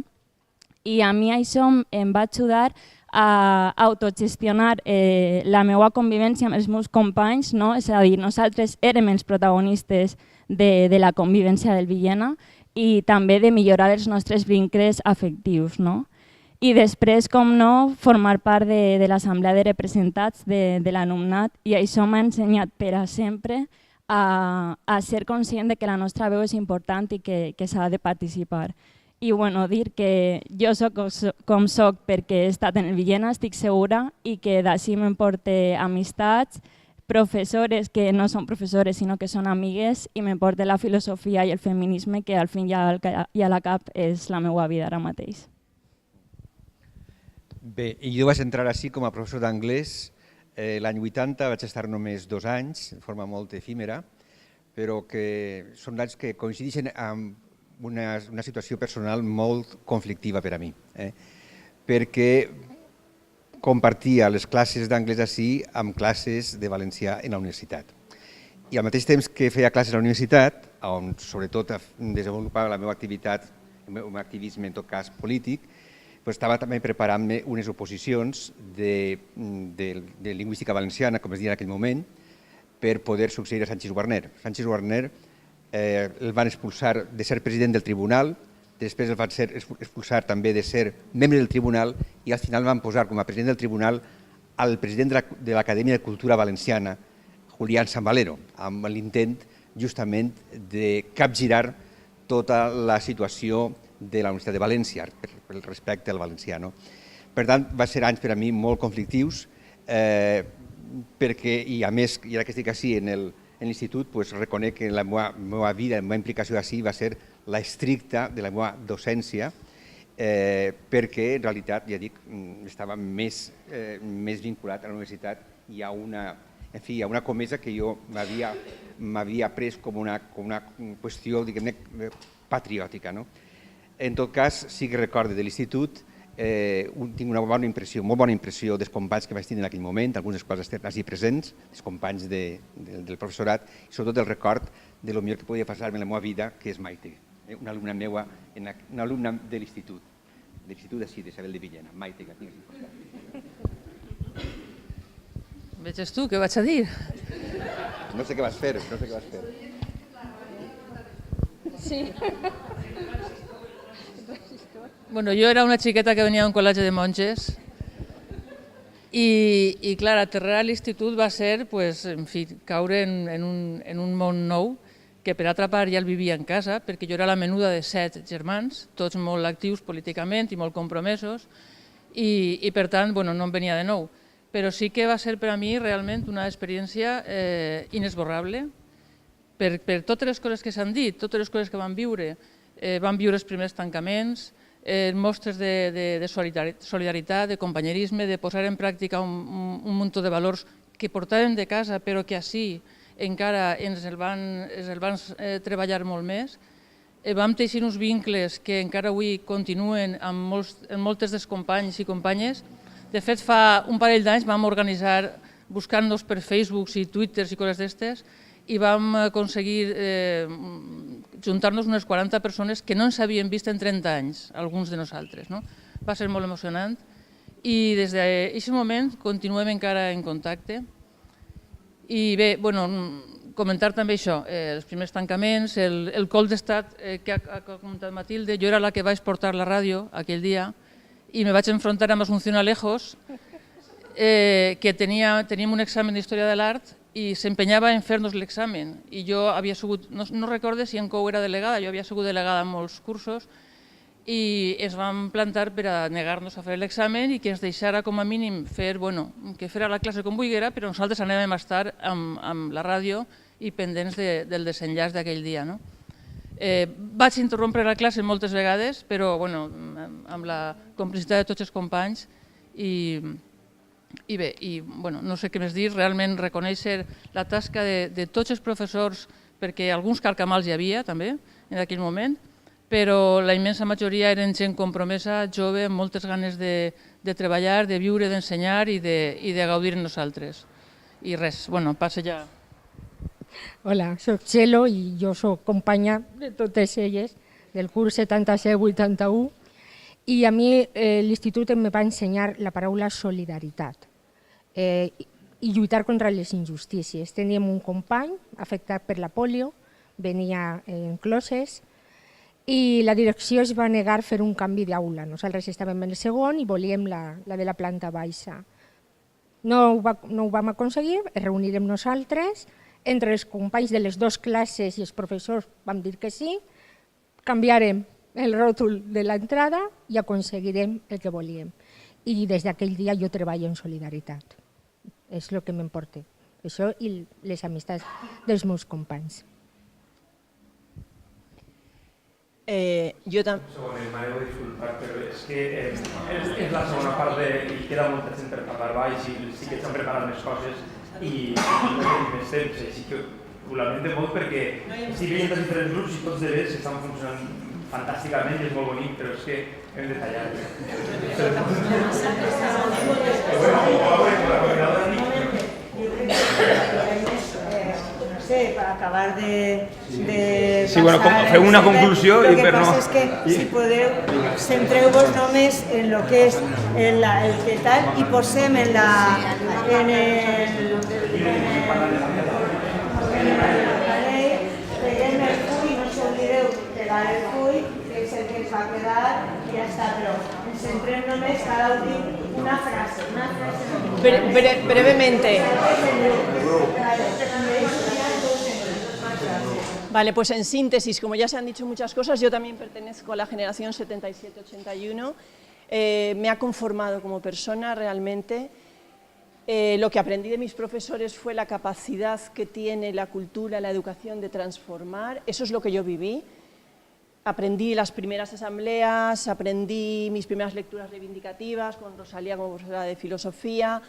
i a mi això em va ajudar a autogestionar la meva convivència amb els meus companys, no? És a dir, nosaltres érem els protagonistes de la convivència del Villena i també de millorar els nostres vincles afectius, no? I després, com no, formar part de l'assemblea de representats de l'alumnat i això m'ha ensenyat per a sempre a ser conscient que la nostra veu és important i que s'ha de participar. I bueno, dir que jo soc com soc perquè he estat en el Villena, estic segura, i que d'ací m'emporte amistats, professores que no són professores sinó que són amigues i m'emporte la filosofia i el feminisme que al fin i a la cap és la meva vida ara mateix. Bé, jo vaig entrar així com a professor d'anglès l'any 80, vaig estar només 2 anys, de forma molt efímera, però que són anys que coincideixen amb una situació personal molt conflictiva per a mi, perquè compartia les classes d'anglès així amb classes de valencià en la universitat. I al mateix temps que feia classes a la universitat, on sobretot desenvolupava la meva activitat, el meu activisme en tot cas polític, estava també preparant-me unes oposicions de lingüística valenciana, com es deia en aquell moment, per poder succeir a Sánchez Guarner. Sánchez Guarner el van expulsar de ser president del tribunal, després el van expulsar també de ser membre del tribunal i al final van posar com a president del tribunal al president de l'Acadèmia de Cultura Valenciana, Julián San Valero, amb l'intent justament de capgirar tota la situació de la Universitat de València, pel respecte al valencià. Per tant, va ser anys per a mi molt conflictius, perquè, i a més, i ara que estic així en l'institut, reconec que la meva vida, la meva implicació així va ser la estricta de la meva docència, perquè en realitat, ja dic, estava més vinculat a la universitat i a una comesa que jo m'havia pres com una qüestió, diguem-ne, patriòtica. En tot cas, sí que recordo de l'institut, tinc una bona impressió, molt bona impressió dels companys que vaig tenir en aquell moment, alguns dels quals estan així presents, els companys del professorat, i sobretot el record de lo millor que podia passar-me en la meva vida, que és Maite, una alumna meva, una alumna de l'institut així, de Isabel de Villena, Maite, que la tinc aquí costat. Veges tu, què vaig a dir? No sé què vas fer, Sí. Bueno, jo era una xiqueta que venia d'un col·legi de monges i clar, aterrar a l'institut va ser caure en un món nou que per altra part ja el vivia en casa perquè jo era la menuda de 7 germans, tots molt actius políticament i molt compromesos i per tant no em venia de nou. però sí que va ser per a mi realment una experiència inesborrable per totes les coses que s'han dit, totes les coses que vam viure. Vam viure els primers tancaments, mostres de solidaritat, de companyerisme, de posar en pràctica un munt de valors que portàvem de casa però que així encara ens el van treballar molt més. Vam teixir uns vincles que encara avui continuen amb moltes dels companys i companyes. De fet, fa un parell d'anys vam organitzar, buscant-nos per Facebook i Twitter i coses d'estes, i vam aconseguir juntar-nos unes 40 persones que no ens havíem vist en 30 anys, alguns de nosaltres. Va ser molt emocionant i des d'aquest moment continuem encara en contacte. I bé, comentar també això, els primers tancaments, el colp d'estat que ha comentat Matilde. Jo era la que vaig portar la ràdio aquell dia i me vaig enfrontar amb Asunción Alejos, que teníem un examen d'Història de l'Art i s'empenyava en fer-nos l'examen. I jo havia sigut, no recordo si en Cou era delegada, jo havia sigut delegada en molts cursos, i ens vam plantar per a negar-nos a fer l'examen i que ens deixara com a mínim fer, que fera la classe com volguera, però nosaltres anàvem a estar amb la ràdio i pendents del desenllaç d'aquell dia. Vaig interrompre la classe moltes vegades, però amb la complicitat de tots els companys i bé, no sé què més dir, realment reconèixer la tasca de tots els professors, perquè alguns carcamals hi havia també en aquell moment, però la immensa majoria eren gent compromesa, jove, amb moltes ganes de treballar, de viure, d'ensenyar i de gaudir en nosaltres. I res, passa ja. Hola, soc Txelo i jo soc companya de totes elles, del curs 77-81, i a mi l'institut em va ensenyar la paraula solidaritat i lluitar contra les injustícies. Teníem un company afectat per la polio, venia en closes, i la direcció es va negar a fer un canvi d'aula. Nosaltres estàvem en el segon i volíem la de la planta baixa. No ho vam aconseguir, es reunirem nosaltres, entre els companys de les dues classes i els professors vam dir que sí, canviarem el ròtol de l'entrada i aconseguirem el que volíem. I des d'aquell dia jo treballo en solidaritat. És el que m'emporta. Això i les amistats dels meus companys. Jo també... M'aneu a disculpar, però és que és la segona part i queda molta gent per parlar baix i sí que s'han preparat més coses i no tenim més temps, així que ho lamento molt perquè estic veient els diferents grups i tots de veres que estan funcionant fantàsticament i és molt bonic, però és que hem de tallar. No sé, per acabar de... Sí, feu una conclusió i per no... Lo que passa és que, si podeu, centreu-vos només en el que és el que tal i posem en la llei, peguem el full, no s'oblideu de pegar el full, que és el que ens va quedar i ja està, però ens centrem només cada últim una frase. Brevemente. Vale, pues en síntesis, como ya se han dicho muchas cosas, yo también pertenezco a la generación 77-81. Me ha conformado como persona realmente. Lo que aprendí de mis profesores fue la capacidad que tiene la cultura, la educación de transformar. Eso es lo que yo viví. Aprendí las primeras asambleas, aprendí mis primeras lecturas reivindicativas con Rosalía como profesora de filosofía.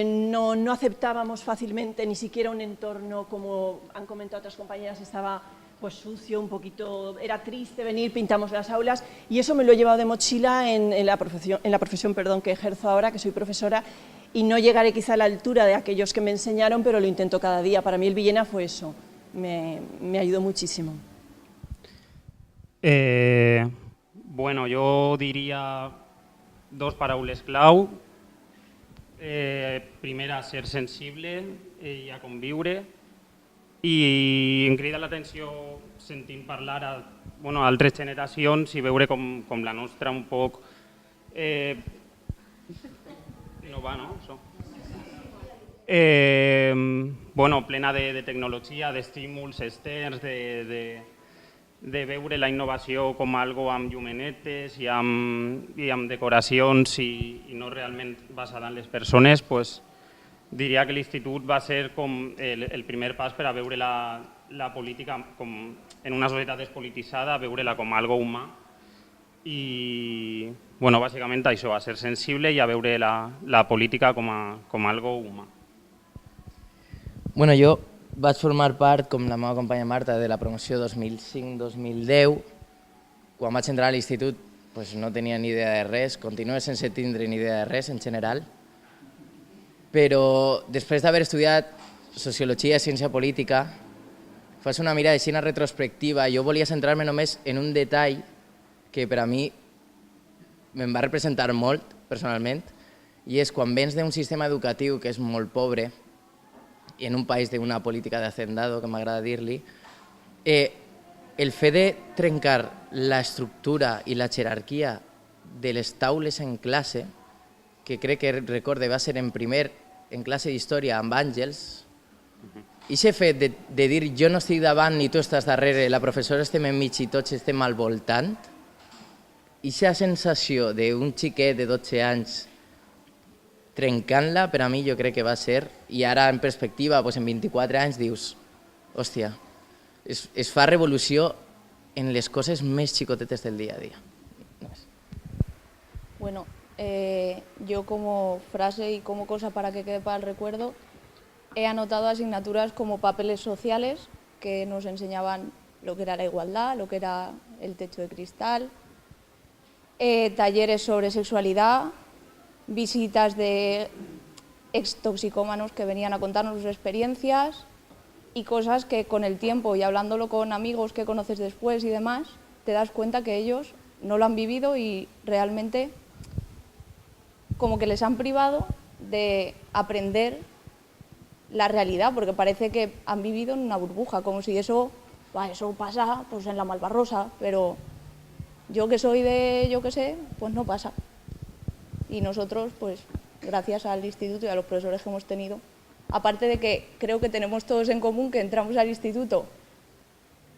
No aceptábamos fácilmente ni siquiera un entorno, como han comentado otras compañeras, estaba pues sucio, un poquito, era triste venir, pintamos las aulas, y eso me lo he llevado de mochila en la profesión que ejerzo ahora, que soy profesora, y no llegaré quizá a la altura de aquellos que me enseñaron, pero lo intento cada día. Para mí el Villena fue eso, me ayudó muchísimo. Bueno, jo diria dos paraules clau. Primera, ser sensible i a conviure. I em crida l'atenció sentint parlar a altres generacions i veure com la nostra un poc... No va, no? Plena de tecnologia, d'estímuls externs, de veure la innovació com algo amb llumenetes i amb decoracions i no realment basada en les persones, pues, diria que l'institut va ser com el primer pas per a veure la política com en una societat despolititzada, a veure-la com algo humà i, bueno, bàsicament això, a ser sensible i a veure la política com algo humà. Bueno, jo vaig formar part, com la meva companya Marta, de la promoció 2005-2010. Quan vaig entrar a l'institut no tenia ni idea de res, continuo sense tindre ni idea de res en general, però després d'haver estudiat Sociologia i Ciència Política, fas una mirada així retrospectiva, jo volia centrar-me només en un detall que per a mi me'n va representar molt, personalment, i és quan vens d'un sistema educatiu que és molt pobre, i en un país d'una política de hacendado, que m'agrada dir-li, el fet de trencar l'estructura i la jerarquia de les taules en classe, que crec que recorde va ser en classe d'història amb Àngels, i aquest fet de dir jo no estic davant ni tu estàs darrere, la professora estem enmig i tots estem al voltant, i aquesta sensació d'un xiquet de 12 anys trencant-la, per a mi jo crec que va ser, i ara en perspectiva, en 24 anys dius, hòstia, es fa revolució en les coses més xicotetes del dia a dia. Bueno, yo como frase y como cosa para que quede para el recuerdo, he anotado asignaturas como papeles sociales, que nos enseñaban lo que era la igualdad, lo que era el techo de cristal, talleres sobre sexualidad, visitas de extoxicómanos que venían a contarnos sus experiencias y cosas que con el tiempo y hablándolo con amigos que conoces después y demás, te das cuenta que ellos no lo han vivido y realmente como que les han privado de aprender la realidad, porque parece que han vivido en una burbuja, como si eso pasa pues en la Malvarrosa, pero yo que soy de yo que sé, pues no pasa. Y nosotros, pues gracias al instituto y a los profesores que hemos tenido, aparte de que creo que tenemos todos en común que entramos al instituto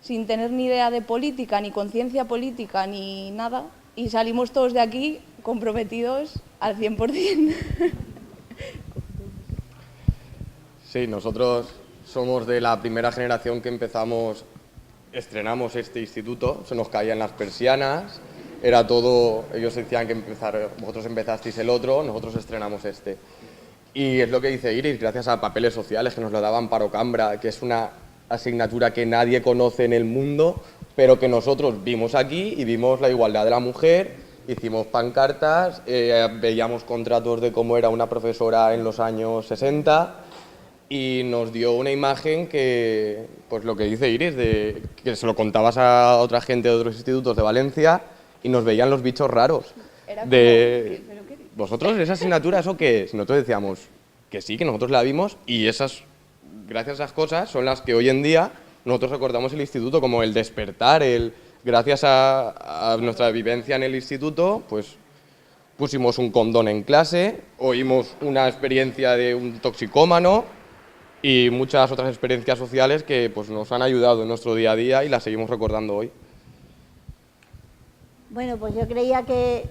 sin tener ni idea de política, ni conciencia política, ni nada, y salimos todos de aquí comprometidos al 100%. Sí, nosotros somos de la primera generación que estrenamos este instituto, se nos caían las persianas, era todo, ellos decían que vosotros empezasteis el otro, nosotros estrenamos este. Y es lo que dice Iris, gracias a papeles sociales que nos lo daba Amparo Cambra, que es una asignatura que nadie conoce en el mundo, pero que nosotros vimos aquí y vimos la igualdad de la mujer, hicimos pancartas, veíamos contratos de cómo era una profesora en los años 60 y nos dio una imagen que, pues lo que dice Iris, que se lo contabas a otra gente de otros institutos de Valencia y nos veían los bichos raros. ¿Vosotros esa asignatura eso qué es? Nosotros decíamos que sí, que nosotros la vimos y gracias a esas cosas son las que hoy en día nosotros recordamos el instituto como el despertar, gracias a nuestra vivencia en el instituto, pues pusimos un condón en clase, oímos una experiencia de un toxicómano y muchas otras experiencias sociales que pues, nos han ayudado en nuestro día a día y las seguimos recordando hoy. Bueno, pues yo creía que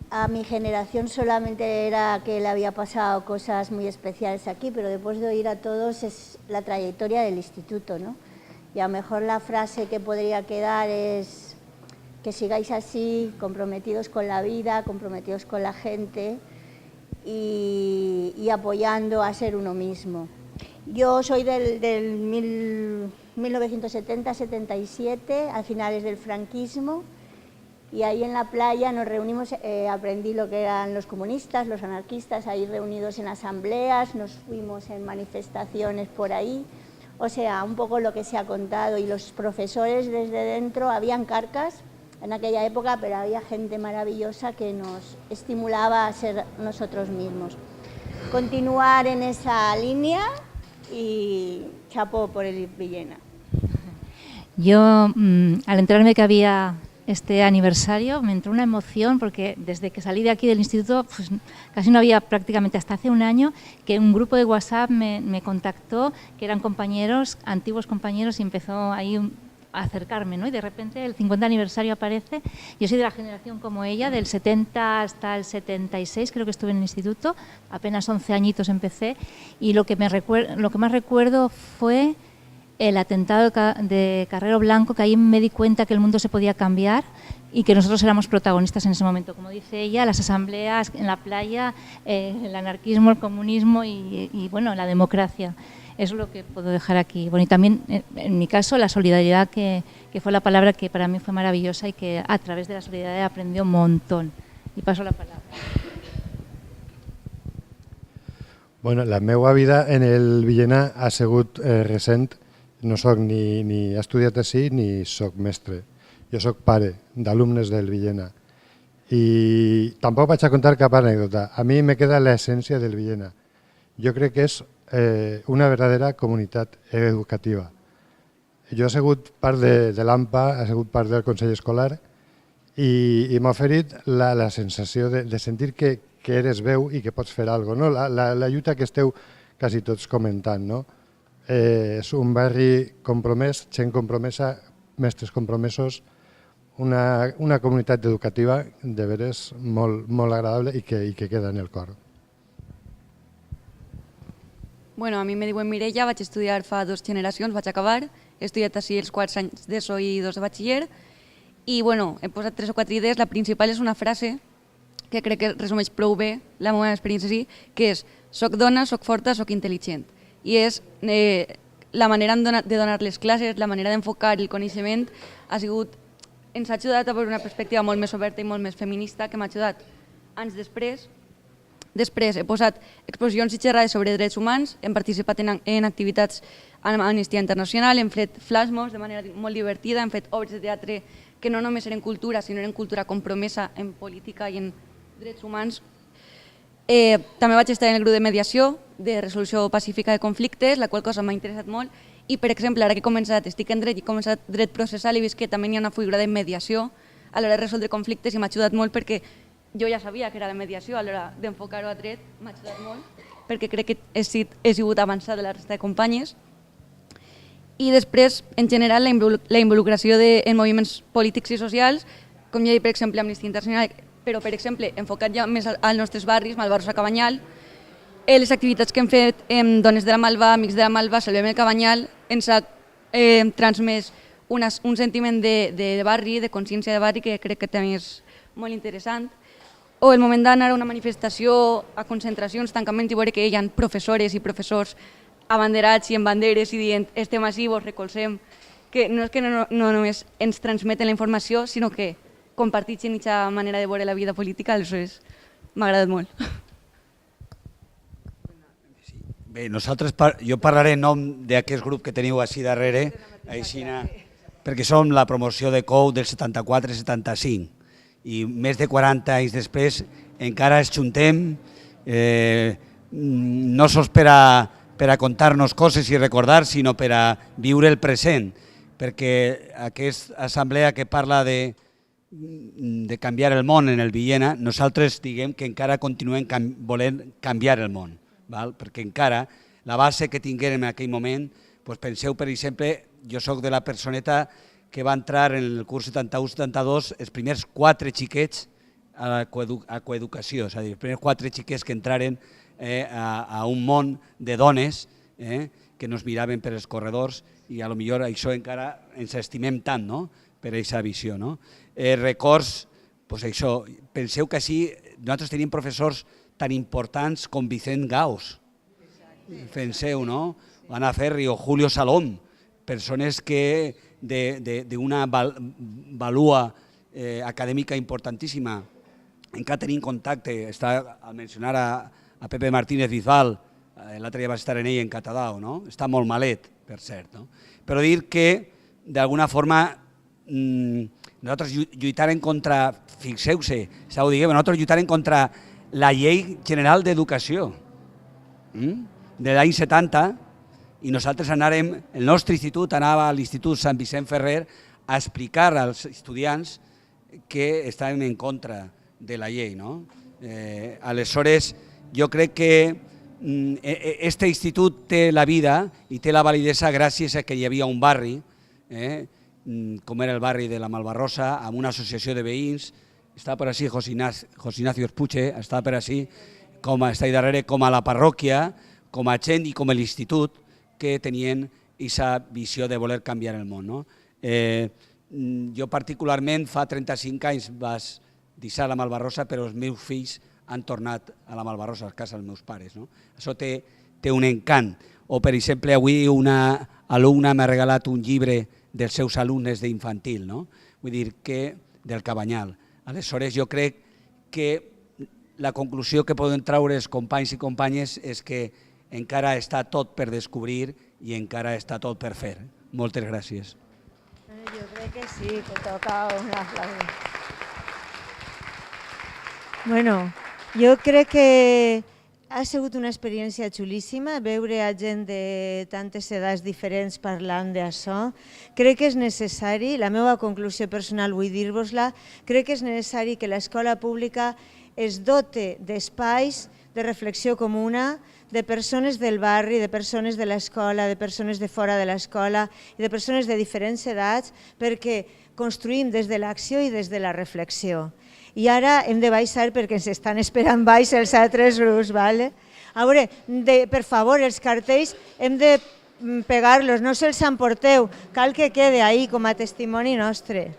a mi generación solamente era que le había pasado cosas muy especiales aquí, pero después de oír a todos es la trayectoria del instituto, ¿no? Y a lo mejor la frase que podría quedar es que sigáis así, comprometidos con la vida, comprometidos con la gente y apoyando a ser uno mismo. Yo soy del 1970-77, a finales del franquismo, y ahí en la playa nos reunimos, aprendí lo que eran los comunistas, los anarquistas, ahí reunidos en asambleas, nos fuimos en manifestaciones por ahí, o sea, un poco lo que se ha contado, y los profesores desde dentro, habían carcas en aquella época, pero había gente maravillosa que nos estimulaba a ser nosotros mismos. Continuar en esa línea y chapó por el Villena. Yo, al enterarme que había este aniversario, me entró una emoción porque desde que salí de aquí del instituto pues, casi no había prácticamente, hasta hace un año, que un grupo de WhatsApp me contactó, que eran compañeros, antiguos compañeros, y empezó ahí acercarme, ¿no? Y de repente el 50 aniversario aparece. Yo soy de la generación como ella, del 70 hasta el 76, creo que estuve en el instituto, apenas 11 añitos empecé, y lo que más recuerdo fue el atentado de Carrero Blanco, que ahí me di cuenta que el mundo se podía cambiar y que nosotros éramos protagonistas en ese momento. Como dice ella, las asambleas en la playa, el anarquismo, el comunismo y bueno, la democracia. Eso es lo que puedo dejar aquí. Bueno, y también, en mi caso, la solidaridad, que fue la palabra que para mí fue maravillosa y que a través de la solidaridad he aprendido un montón. Y paso la palabra. Bueno, la meva vida en el Villena ha sigut recent. No soc ni he estudiat així ni soc mestre. Jo soc pare d'alumnes del Villena. I tampoc vaig a contar cap anècdota. A mi me queda l'essència del Villena. Jo crec que és una verdadera comunitat educativa. Jo he sigut part de l'AMPA, he sigut part del Consell Escolar i m'ha oferit la sensació de sentir que eres veu i que pots fer alguna cosa. La lluita que esteu quasi tots comentant, no? És un barri compromès, gent compromesa, mestres compromesos, una comunitat educativa de veres molt agradable i que queda en el cor. Bueno, a mi me diuen Mireia, vaig estudiar fa 2 generacions, vaig acabar, he estudiat així els 4 anys d'ESO i 2 de batxiller i bueno, he posat 3 o 4 idees. La principal és una frase que crec que resumeix prou bé la meva experiència així, que és: soc dona, soc forta, soc intel·ligent. I és la manera de donar les classes, la manera d'enfocar el coneixement ens ha ajudat a veure una perspectiva molt més oberta i molt més feminista, que m'ha ajudat anys després. Després he posat exposicions i xerrades sobre drets humans, hem participat en activitats amb Amnistia Internacional, hem fet flash-mobs de manera molt divertida, hem fet obres de teatre que no només eren cultura, sinó eren cultura compromesa en política i en drets humans. També vaig estar en el grup de mediació, de resolució pacífica de conflictes, la qual cosa m'ha interessat molt. I, per exemple, ara que he començat, estic en dret i he començat dret processal, he vist que també hi ha una figura de mediació a l'hora de resoldre conflictes i m'ha ajudat molt perquè jo ja sabia que era la mediació, a l'hora d'enfocar-ho a dret m'ha ajudat molt perquè crec que he sigut avançat de la resta de companyes. I després, en general, la involucració en moviments polítics i socials, com ja he dit, per exemple, Amnistia Internacional, però, per exemple, enfocat ja més als nostres barris, Malva-Rosa, Cabanyal, les activitats que hem fet amb Dones de la Malva, Amics de la Malva, Salvem el Cabanyal, ens ha transmès un sentiment de barri, de consciència de barri, que crec que també és molt interessant. O el moment d'anar a una manifestació, a concentracions, tancaments, i veure que hi ha professores i professors abanderats i amb banderes i dient estem així, vos recolzem, que no és que no només ens transmeten la informació, sinó que comparteixen aquesta manera de veure la vida política, aleshores m'ha agradat molt. Bé, jo parlaré en nom d'aquest grup que teniu així darrere, perquè som la promoció de COU del 74-75 i més de 40 anys després encara ens juntem, no sols per a contar-nos coses i recordar, sinó per a viure el present, perquè aquesta assemblea que parla de canviar el món en el Villena, nosaltres diguem que encara continuem volent canviar el món, perquè encara la base que tinguérem en aquell moment, penseu, per exemple, jo soc de la personeta que va entrar en el curs 71-72 els primers 4 xiquets a coeducació, és a dir, els primers 4 xiquets que entraren a un món de dones que nos miraven per els corredors i potser això encara ens estimem tant per aquesta visió. Records, això, penseu que així nosaltres teníem professors tan importants com Vicent Gauss, penseu, Ana Ferri o Julio Salom, persones que d'una valua acadèmica importantíssima. Encara tenim contacte, al mencionar a Pepe Martínez Bisbal, l'altre dia va estar en ell en Catadau, està molt malet, per cert. Però dir que, d'alguna forma, nosaltres lluitarem contra, fixeu-se, nosaltres lluitarem contra la Llei General d'Educació de l'any 70 i nosaltres anàrem, el nostre institut anava a l'Institut Sant Vicent Ferrer a explicar als estudiants que estàvem en contra de la llei. Aleshores, jo crec que aquest institut té la vida i té la validesa gràcies a que hi havia un barri com era el barri de la Malvarrosa, amb una associació de veïns. Està per així José Ignacio Espuche, està per així, està ahí darrere com a la parròquia, com a gent i com a l'institut que tenien aquesta visió de voler canviar el món. Jo particularment fa 35 anys vaig deixar la Malvarrosa, però els meus fills han tornat a la Malvarrosa, a casa dels meus pares. Això té un encant. O, per exemple, avui una alumna m'ha regalat un llibre dels seus alumnes d'infantil, vull dir que del Cabanyal. Aleshores, jo crec que la conclusió que poden treure els companys i companyes és que encara està tot per descobrir i encara està tot per fer. Moltes gràcies. Jo crec que sí, que toca un aplaudiment. Bueno, jo crec que ha sigut una experiència xulíssima veure a gent de tantes edats diferents parlant d'això. Crec que és necessari, la meva conclusió personal vull dir-vos-la, crec que és necessari que l'escola pública es dote d'espais de reflexió comuna, de persones del barri, de persones de l'escola, de persones de fora de l'escola i de persones de diferents edats perquè construïm des de l'acció i des de la reflexió. I ara hem de baixar perquè ens estan esperant baix els altres grups. A veure, per favor, els cartells hem de pegar-los, no se'ls emporteu, cal que quede ahí com a testimoni nostre.